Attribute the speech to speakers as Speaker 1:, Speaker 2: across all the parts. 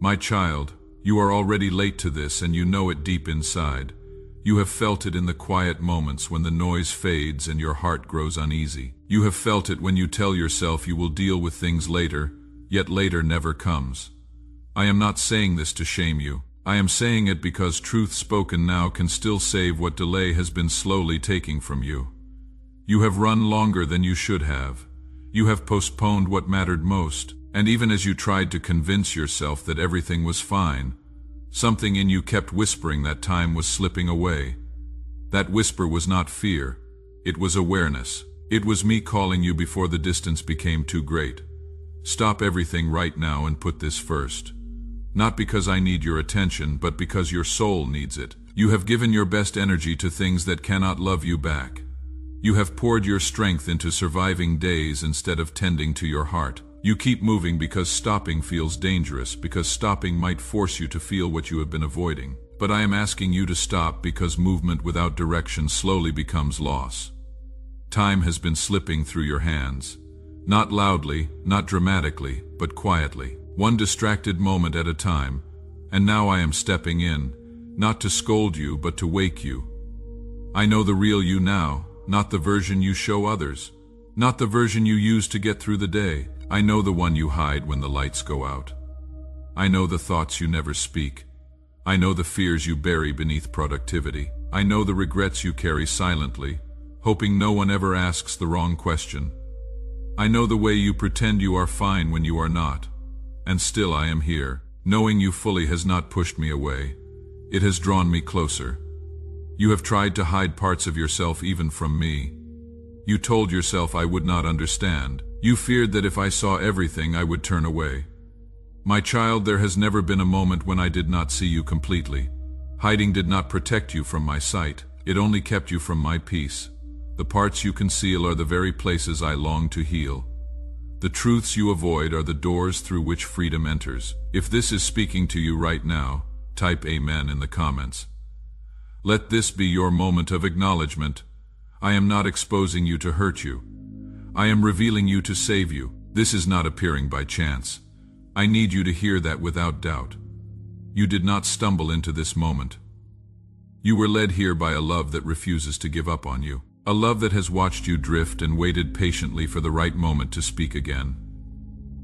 Speaker 1: My child, you are already late to this and you know it deep inside. You have felt it in the quiet moments when the noise fades and your heart grows uneasy. You have felt it when you tell yourself you will deal with things later, yet later never comes. I am not saying this to shame you. I am saying it because truth spoken now can still save what delay has been slowly taking from you. You have run longer than you should have. You have postponed what mattered most, and even as you tried to convince yourself that everything was fine, something in you kept whispering that time was slipping away. That whisper was not fear, it was awareness. It was me calling you before the distance became too great. Stop everything right now and put this first. Not because I need your attention, but because your soul needs it. You have given your best energy to things that cannot love you back. You have poured your strength into surviving days instead of tending to your heart. You keep moving because stopping feels dangerous, because stopping might force you to feel what you have been avoiding. But I am asking you to stop because movement without direction slowly becomes loss. Time has been slipping through your hands. Not loudly, not dramatically, but quietly. One distracted moment at a time. And now I am stepping in, not to scold you, but to wake you. I know the real you now, not the version you show others. Not the version you use to get through the day. I know the one you hide when the lights go out. I know the thoughts you never speak. I know the fears you bury beneath productivity. I know the regrets you carry silently, hoping no one ever asks the wrong question. I know the way you pretend you are fine when you are not. And still I am here. Knowing you fully has not pushed me away. It has drawn me closer. You have tried to hide parts of yourself even from me. You told yourself I would not understand. You feared that if I saw everything, I would turn away. My child, there has never been a moment when I did not see you completely. Hiding did not protect you from my sight. It only kept you from my peace. The parts you conceal are the very places I long to heal. The truths you avoid are the doors through which freedom enters. If this is speaking to you right now, type Amen in the comments. Let this be your moment of acknowledgement. I am not exposing you to hurt you. I am revealing you to save you. This is not appearing by chance. I need you to hear that without doubt. You did not stumble into this moment. You were led here by a love that refuses to give up on you. A love that has watched you drift and waited patiently for the right moment to speak again.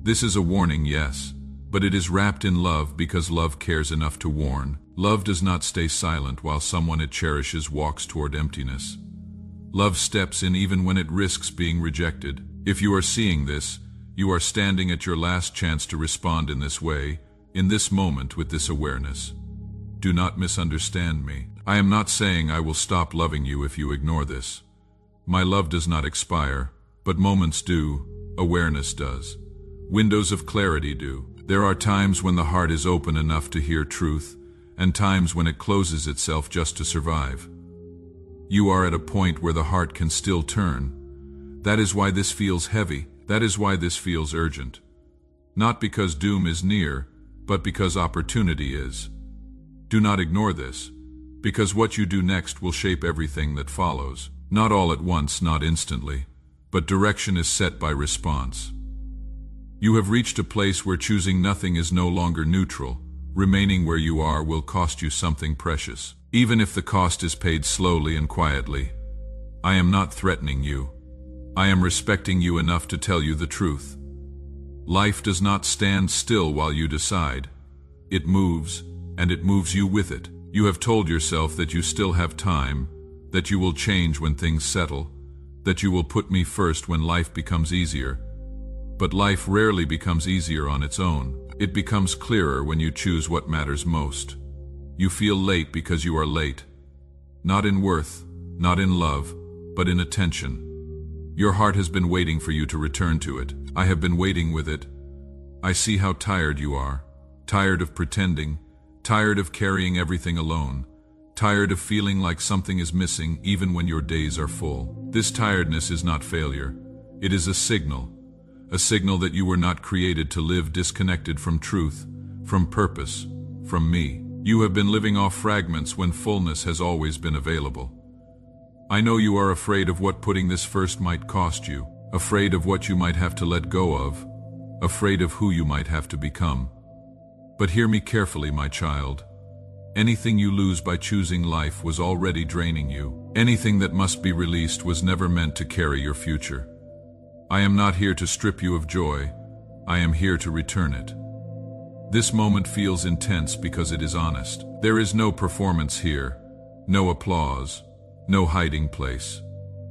Speaker 1: This is a warning, yes, but it is wrapped in love because love cares enough to warn. Love does not stay silent while someone it cherishes walks toward emptiness. Love steps in even when it risks being rejected. If you are seeing this, you are standing at your last chance to respond in this way, in this moment with this awareness. Do not misunderstand me. I am not saying I will stop loving you if you ignore this. My love does not expire, but moments do, awareness does. Windows of clarity do. There are times when the heart is open enough to hear truth, and times when it closes itself just to survive. You are at a point where the heart can still turn. That is why this feels heavy. That is why this feels urgent. Not because doom is near, but because opportunity is. Do not ignore this, because what you do next will shape everything that follows. Not all at once, not instantly, but direction is set by response. You have reached a place where choosing nothing is no longer neutral. Remaining where you are will cost you something precious. Even if the cost is paid slowly and quietly. I am not threatening you. I am respecting you enough to tell you the truth. Life does not stand still while you decide. It moves, and it moves you with it. You have told yourself that you still have time, that you will change when things settle, that you will put me first when life becomes easier. But life rarely becomes easier on its own. It becomes clearer when you choose what matters most. You feel late because you are late. Not in worth, not in love, but in attention. Your heart has been waiting for you to return to it. I have been waiting with it. I see how tired you are. Tired of pretending. Tired of carrying everything alone. Tired of feeling like something is missing even when your days are full. This tiredness is not failure. It is a signal that you were not created to live disconnected from truth, from purpose, from me. You have been living off fragments when fullness has always been available. I know you are afraid of what putting this first might cost you, afraid of what you might have to let go of, afraid of who you might have to become. But hear me carefully, my child. Anything you lose by choosing life was already draining you. Anything that must be released was never meant to carry your future. I am not here to strip you of joy. I am here to return it. This moment feels intense because it is honest. There is no performance here, no applause, no hiding place.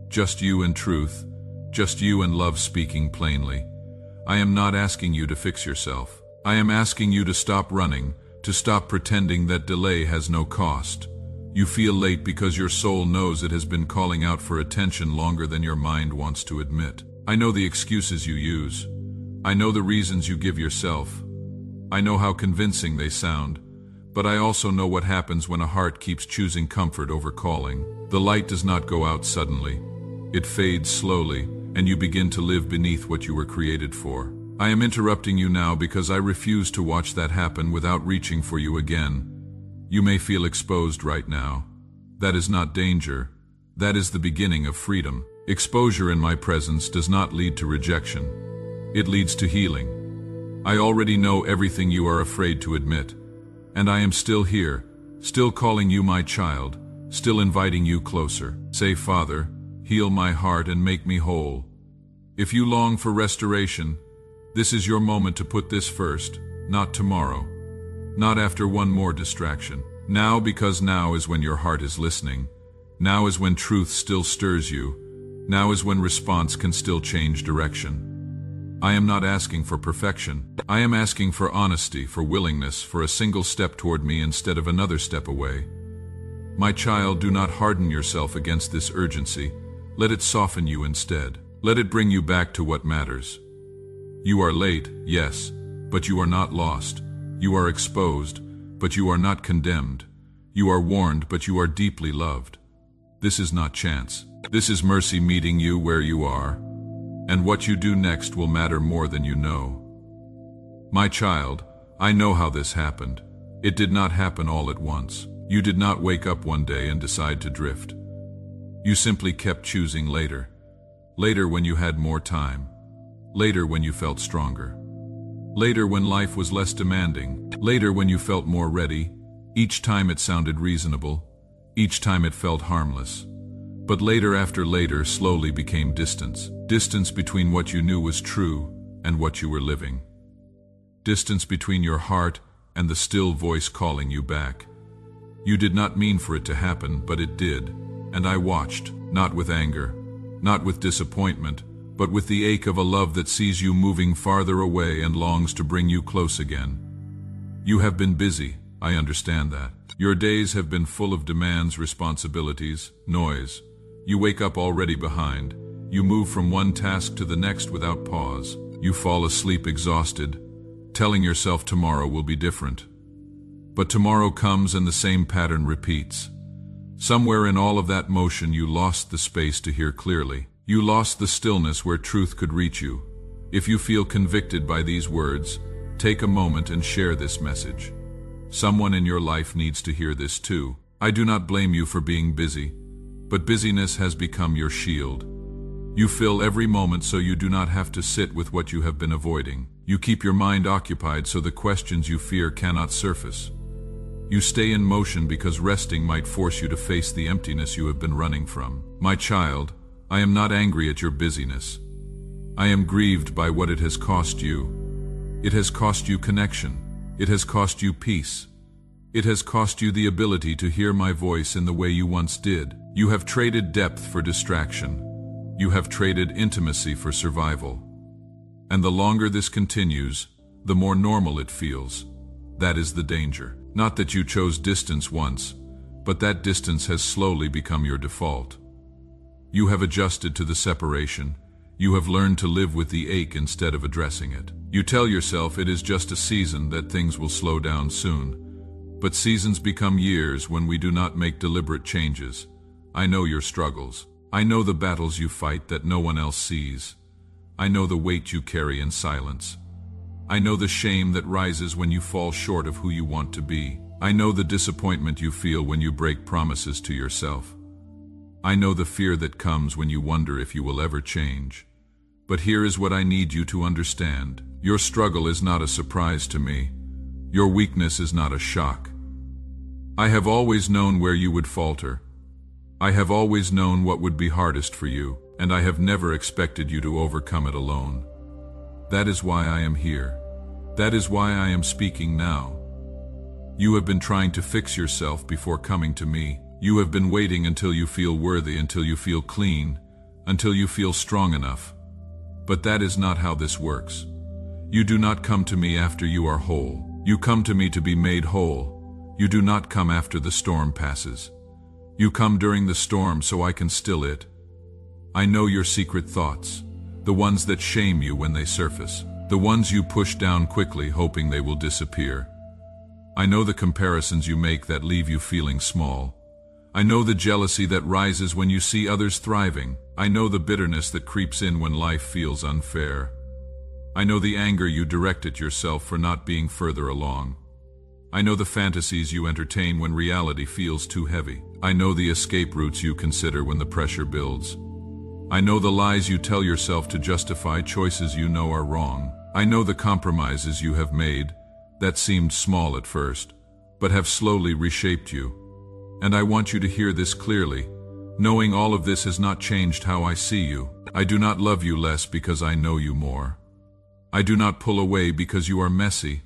Speaker 1: Just you and truth, just you and love speaking plainly. I am not asking you to fix yourself. I am asking you to stop running, to stop pretending that delay has no cost. You feel late because your soul knows it has been calling out for attention longer than your mind wants to admit. I know the excuses you use. I know the reasons you give yourself. I know how convincing they sound, but I also know what happens when a heart keeps choosing comfort over calling. The light does not go out suddenly. It fades slowly, and you begin to live beneath what you were created for. I am interrupting you now because I refuse to watch that happen without reaching for you again. You may feel exposed right now. That is not danger. That is the beginning of freedom. Exposure in my presence does not lead to rejection. It leads to healing. I already know everything you are afraid to admit, and I am still here, still calling you my child, still inviting you closer. Say, Father, heal my heart and make me whole. If you long for restoration, this is your moment to put this first, not tomorrow, not after one more distraction. Now, because now is when your heart is listening. Now is when truth still stirs you. Now is when response can still change direction. I am not asking for perfection. I am asking for honesty, for willingness, for a single step toward me instead of another step away. My child, do not harden yourself against this urgency. Let it soften you instead. Let it bring you back to what matters. You are late, yes, but you are not lost. You are exposed, but you are not condemned. You are warned, but you are deeply loved. This is not chance. This is mercy meeting you where you are, and what you do next will matter more than you know. My child, I know how this happened. It did not happen all at once. You did not wake up one day and decide to drift. You simply kept choosing later. Later when you had more time. Later when you felt stronger. Later when life was less demanding. Later when you felt more ready. Each time it sounded reasonable. Each time it felt harmless. But later after later slowly became distance. Distance between what you knew was true and what you were living. Distance between your heart and the still voice calling you back. You did not mean for it to happen, but it did. And I watched, not with anger, not with disappointment, but with the ache of a love that sees you moving farther away and longs to bring you close again. You have been busy, I understand that. Your days have been full of demands, responsibilities, noise. You wake up already behind. You move from one task to the next without pause. You fall asleep exhausted, telling yourself tomorrow will be different. But tomorrow comes and the same pattern repeats. Somewhere in all of that motion you lost the space to hear clearly. You lost the stillness where truth could reach you. If you feel convicted by these words, take a moment and share this message. Someone in your life needs to hear this too. I do not blame you for being busy, but busyness has become your shield. You fill every moment so you do not have to sit with what you have been avoiding. You keep your mind occupied so the questions you fear cannot surface. You stay in motion because resting might force you to face the emptiness you have been running from. My child, I am not angry at your busyness. I am grieved by what it has cost you. It has cost you connection. It has cost you peace. It has cost you the ability to hear my voice in the way you once did. You have traded depth for distraction. You have traded intimacy for survival. And the longer this continues, the more normal it feels. That is the danger. Not that you chose distance once, but that distance has slowly become your default. You have adjusted to the separation. You have learned to live with the ache instead of addressing it. You tell yourself it is just a season, that things will slow down soon. But seasons become years when we do not make deliberate changes. I know your struggles. I know the battles you fight that no one else sees. I know the weight you carry in silence. I know the shame that rises when you fall short of who you want to be. I know the disappointment you feel when you break promises to yourself. I know the fear that comes when you wonder if you will ever change. But here is what I need you to understand. Your struggle is not a surprise to me. Your weakness is not a shock. I have always known where you would falter. I have always known what would be hardest for you, and I have never expected you to overcome it alone. That is why I am here. That is why I am speaking now. You have been trying to fix yourself before coming to me. You have been waiting until you feel worthy, until you feel clean, until you feel strong enough. But that is not how this works. You do not come to me after you are whole. You come to me to be made whole. You do not come after the storm passes. You come during the storm so I can still it. I know your secret thoughts, the ones that shame you when they surface, the ones you push down quickly hoping they will disappear. I know the comparisons you make that leave you feeling small. I know the jealousy that rises when you see others thriving. I know the bitterness that creeps in when life feels unfair. I know the anger you direct at yourself for not being further along. I know the fantasies you entertain when reality feels too heavy. I know the escape routes you consider when the pressure builds. I know the lies you tell yourself to justify choices you know are wrong. I know the compromises you have made that seemed small at first, but have slowly reshaped you. And I want you to hear this clearly. Knowing all of this has not changed how I see you. I do not love you less because I know you more. I do not pull away because you are messy.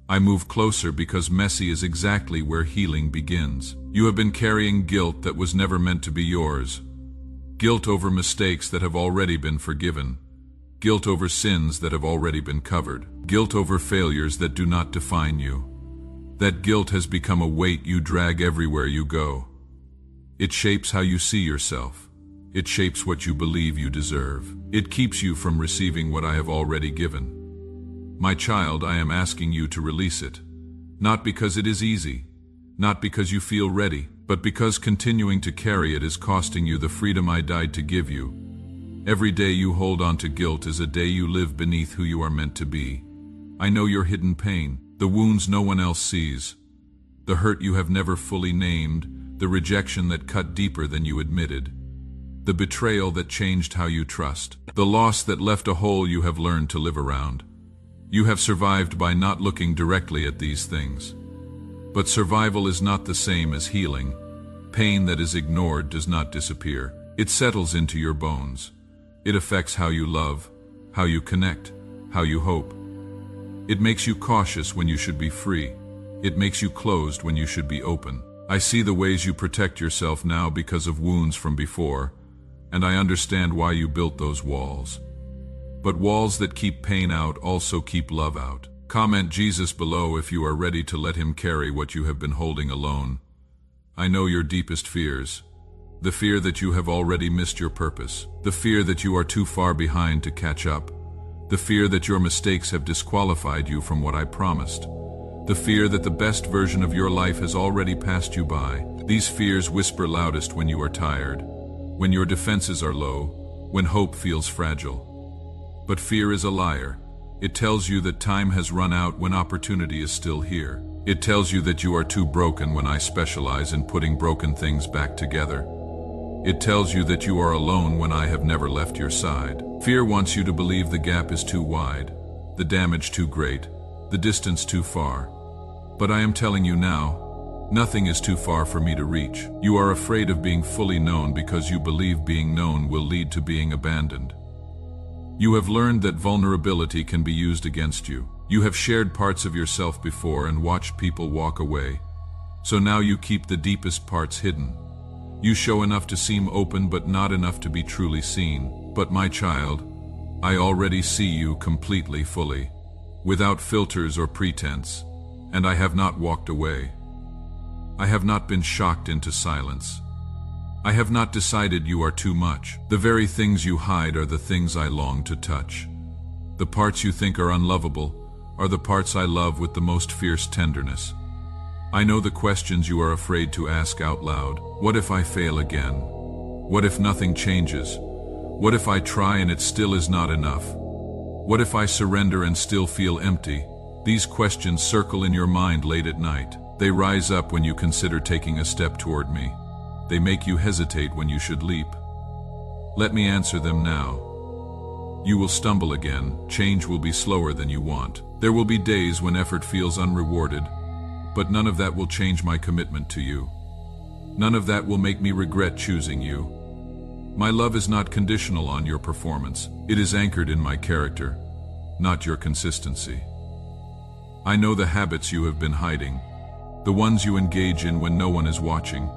Speaker 1: I move closer because messy is exactly where healing begins. You have been carrying guilt that was never meant to be yours. Guilt over mistakes that have already been forgiven. Guilt over sins that have already been covered. Guilt over failures that do not define you. That guilt has become a weight you drag everywhere you go. It shapes how you see yourself. It shapes what you believe you deserve. It keeps you from receiving what I have already given. My child, I am asking you to release it. Not because it is easy, not because you feel ready, but because continuing to carry it is costing you the freedom I died to give you. Every day you hold on to guilt is a day you live beneath who you are meant to be. I know your hidden pain, the wounds no one else sees, the hurt you have never fully named, the rejection that cut deeper than you admitted, the betrayal that changed how you trust, the loss that left a hole you have learned to live around. You have survived by not looking directly at these things. But survival is not the same as healing. Pain that is ignored does not disappear. It settles into your bones. It affects how you love, how you connect, how you hope. It makes you cautious when you should be free. It makes you closed when you should be open. I see the ways you protect yourself now because of wounds from before, and I understand why you built those walls. But walls that keep pain out also keep love out. Comment Jesus below if you are ready to let him carry what you have been holding alone. I know your deepest fears. The fear that you have already missed your purpose. The fear that you are too far behind to catch up. The fear that your mistakes have disqualified you from what I promised. The fear that the best version of your life has already passed you by. These fears whisper loudest when you are tired, when your defenses are low, when hope feels fragile. But fear is a liar. It tells you that time has run out when opportunity is still here. It tells you that you are too broken when I specialize in putting broken things back together. It tells you that you are alone when I have never left your side. Fear wants you to believe the gap is too wide, the damage too great, the distance too far. But I am telling you now, nothing is too far for me to reach. You are afraid of being fully known because you believe being known will lead to being abandoned. You have learned that vulnerability can be used against you. You have shared parts of yourself before and watched people walk away. So now you keep the deepest parts hidden. You show enough to seem open but not enough to be truly seen. But my child, I already see you completely fully, without filters or pretense, and I have not walked away. I have not been shocked into silence. I have not decided you are too much. The very things you hide are the things I long to touch. The parts you think are unlovable are the parts I love with the most fierce tenderness. I know the questions you are afraid to ask out loud. What if I fail again? What if nothing changes? What if I try and it still is not enough? What if I surrender and still feel empty? These questions circle in your mind late at night. They rise up when you consider taking a step toward me. They make you hesitate when you should leap. Let me answer them now. You will stumble again, change will be slower than you want. There will be days when effort feels unrewarded, but none of that will change my commitment to you. None of that will make me regret choosing you. My love is not conditional on your performance. It is anchored in my character, not your consistency. I know the habits you have been hiding, the ones you engage in when no one is watching,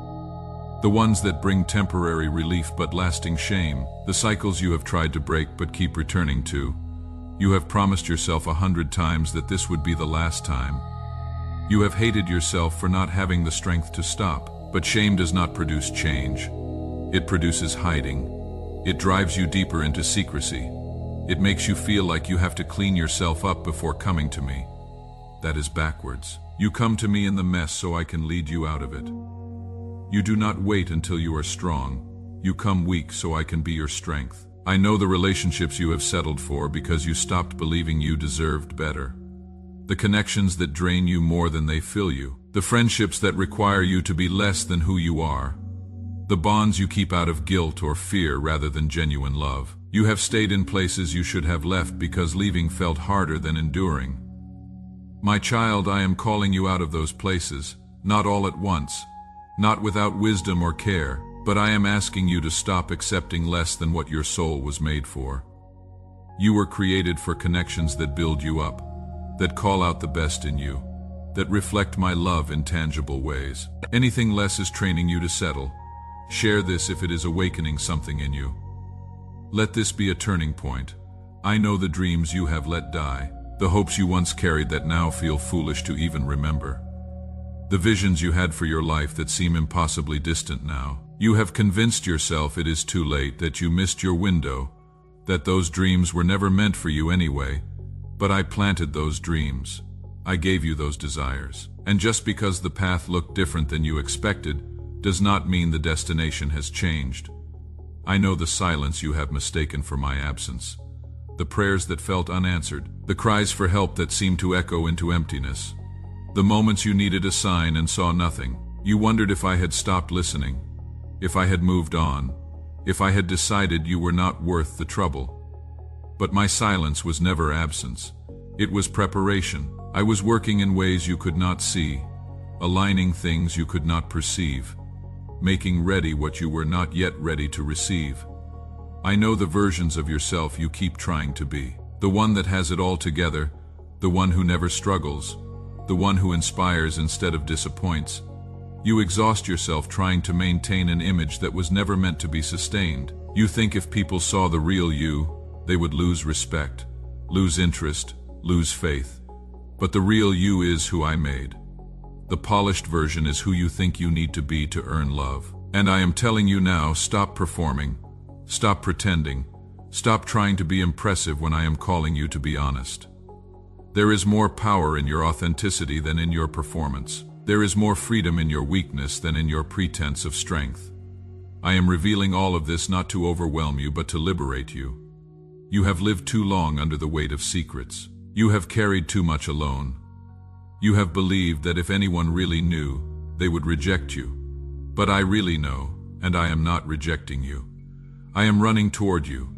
Speaker 1: the ones that bring temporary relief but lasting shame, the cycles you have tried to break but keep returning to. You have promised yourself 100 times that this would be the last time. You have hated yourself for not having the strength to stop, but shame does not produce change. It produces hiding. It drives you deeper into secrecy. It makes you feel like you have to clean yourself up before coming to me. That is backwards. You come to me in the mess so I can lead you out of it. You do not wait until you are strong. You come weak so I can be your strength. I know the relationships you have settled for because you stopped believing you deserved better. The connections that drain you more than they fill you. The friendships that require you to be less than who you are. The bonds you keep out of guilt or fear rather than genuine love. You have stayed in places you should have left because leaving felt harder than enduring. My child, I am calling you out of those places, not all at once, not without wisdom or care, but I am asking you to stop accepting less than what your soul was made for. You were created for connections that build you up, that call out the best in you, that reflect my love in tangible ways. Anything less is training you to settle. Share this if it is awakening something in you. Let this be a turning point. I know the dreams you have let die, the hopes you once carried that now feel foolish to even remember. The visions you had for your life that seem impossibly distant now. You have convinced yourself it is too late, that you missed your window, that those dreams were never meant for you anyway. But I planted those dreams. I gave you those desires. And just because the path looked different than you expected, does not mean the destination has changed. I know the silence you have mistaken for my absence, the prayers that felt unanswered, the cries for help that seemed to echo into emptiness, the moments you needed a sign and saw nothing. You wondered if I had stopped listening, if I had moved on, if I had decided you were not worth the trouble. But my silence was never absence. It was preparation. I was working in ways you could not see, aligning things you could not perceive, making ready what you were not yet ready to receive. I know the versions of yourself you keep trying to be. The one that has it all together, the one who never struggles, the one who inspires instead of disappoints. You exhaust yourself trying to maintain an image that was never meant to be sustained. You think if people saw the real you, they would lose respect, lose interest, lose faith. But the real you is who I made. The polished version is who you think you need to be to earn love. And I am telling you now, stop performing, stop pretending, stop trying to be impressive when I am calling you to be honest. There is more power in your authenticity than in your performance. There is more freedom in your weakness than in your pretense of strength. I am revealing all of this not to overwhelm you, but to liberate you. You have lived too long under the weight of secrets. You have carried too much alone. You have believed that if anyone really knew, they would reject you. But I really know, and I am not rejecting you. I am running toward you.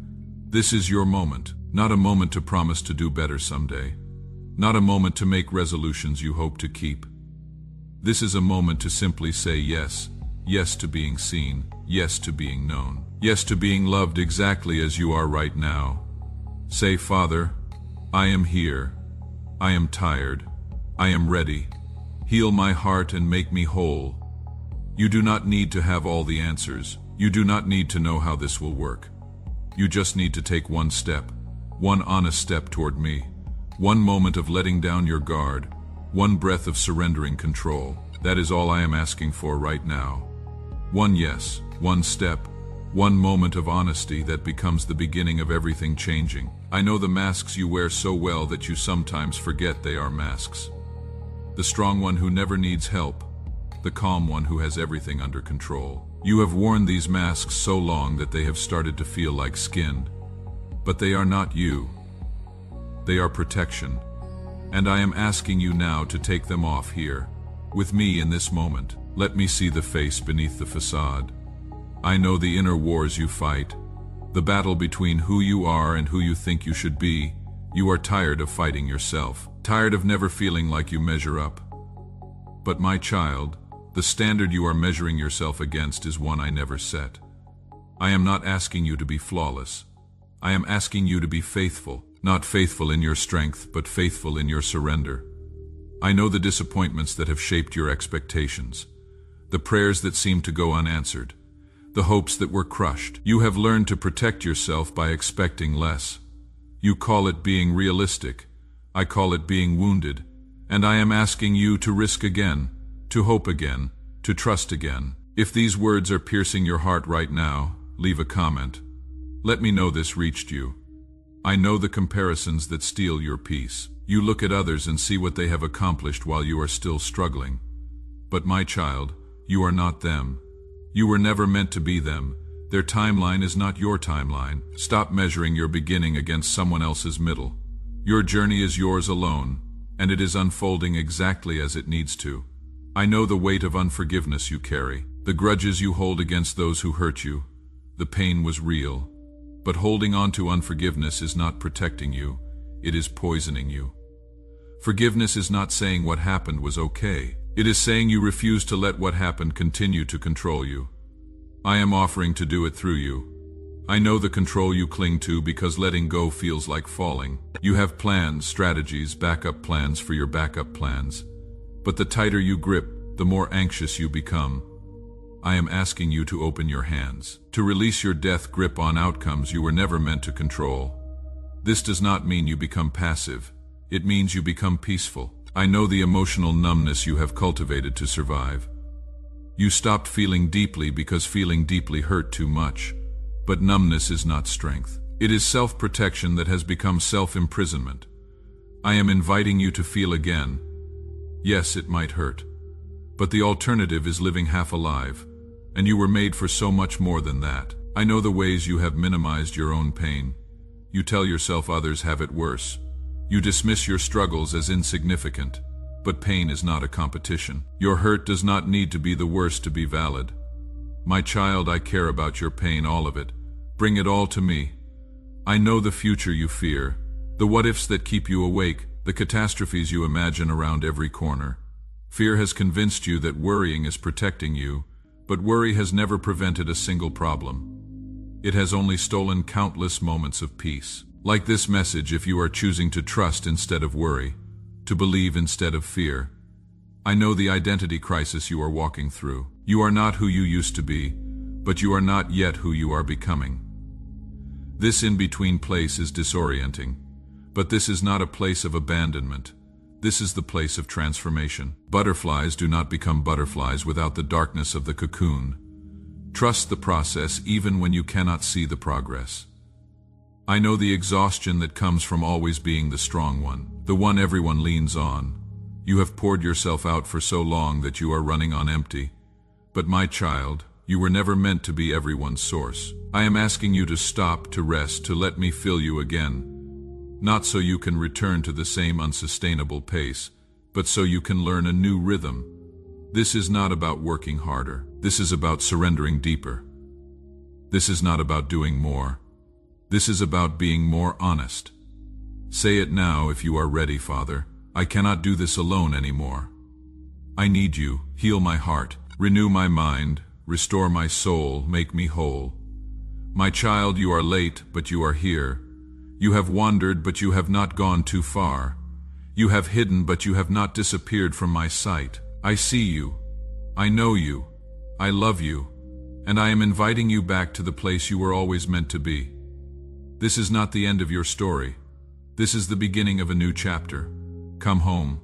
Speaker 1: This is your moment, not a moment to promise to do better someday, not a moment to make resolutions you hope to keep. This is a moment to simply say yes, yes to being seen, yes to being known, yes to being loved exactly as you are right now. Say, Father, I am here. I am tired. I am ready. Heal my heart and make me whole. You do not need to have all the answers. You do not need to know how this will work. You just need to take one step, one honest step toward me, one moment of letting down your guard, one breath of surrendering control. That is all I am asking for right now. One yes, one step, one moment of honesty that becomes the beginning of everything changing. I know the masks you wear so well that you sometimes forget they are masks. The strong one who never needs help, the calm one who has everything under control. You have worn these masks so long that they have started to feel like skin. But they are not you. They are protection. And I am asking you now to take them off here, with me in this moment. Let me see the face beneath the facade. I know the inner wars you fight, The battle between who you are and who you think you should be. You are tired of fighting yourself, tired of never feeling like you measure up. But my child, the standard you are measuring yourself against is one I never set. I am not asking you to be flawless. I am asking you to be faithful, not faithful in your strength, but faithful in your surrender. I know the disappointments that have shaped your expectations, the prayers that seemed to go unanswered, the hopes that were crushed. You have learned to protect yourself by expecting less. You call it being realistic. I call it being wounded. And I am asking you to risk again, to hope again, to trust again. If these words are piercing your heart right now, leave a comment. Let me know this reached you. I know the comparisons that steal your peace. You look at others and see what they have accomplished while you are still struggling. But my child, you are not them. You were never meant to be them. Their timeline is not your timeline. Stop measuring your beginning against someone else's middle. Your journey is yours alone, and it is unfolding exactly as it needs to. I know the weight of unforgiveness you carry, the grudges you hold against those who hurt you. The pain was real, but holding on to unforgiveness is not protecting you, it is poisoning you. Forgiveness is not saying what happened was okay. It is saying you refuse to let what happened continue to control you. I am offering to do it through you. I know the control you cling to because letting go feels like falling. You have plans, strategies, backup plans for your backup plans. But the tighter you grip, the more anxious you become. I am asking you to open your hands, to release your death grip on outcomes you were never meant to control. This does not mean you become passive. It means you become peaceful. I know the emotional numbness you have cultivated to survive. You stopped feeling deeply because feeling deeply hurt too much. But numbness is not strength. It is self-protection that has become self-imprisonment. I am inviting you to feel again. Yes, it might hurt. But the alternative is living half alive. And you were made for so much more than that. I know the ways you have minimized your own pain. You tell yourself others have it worse. You dismiss your struggles as insignificant. But pain is not a competition. Your hurt does not need to be the worst to be valid. My child, I care about your pain, all of it. Bring it all to me. I know the future you fear, the what-ifs that keep you awake, the catastrophes you imagine around every corner. Fear has convinced you that worrying is protecting you, but worry has never prevented a single problem. It has only stolen countless moments of peace. Like this message, if you are choosing to trust instead of worry, to believe instead of fear. I know the identity crisis you are walking through. You are not who you used to be, but you are not yet who you are becoming. This in-between place is disorienting, but this is not a place of abandonment. This is the place of transformation. Butterflies do not become butterflies without the darkness of the cocoon. Trust the process even when you cannot see the progress. I know the exhaustion that comes from always being the strong one, the one everyone leans on. You have poured yourself out for so long that you are running on empty. But my child, you were never meant to be everyone's source. I am asking you to stop, to rest, to let me fill you again. Not so you can return to the same unsustainable pace, but so you can learn a new rhythm. This is not about working harder. This is about surrendering deeper. This is not about doing more. This is about being more honest. Say it now if you are ready, Father. I cannot do this alone anymore. I need you. Heal my heart. Renew my mind. Restore my soul. Make me whole. My child, you are late, but you are here. You have wandered, but you have not gone too far. You have hidden, but you have not disappeared from my sight. I see you. I know you. I love you. And I am inviting you back to the place you were always meant to be. This is not the end of your story. This is the beginning of a new chapter. Come home.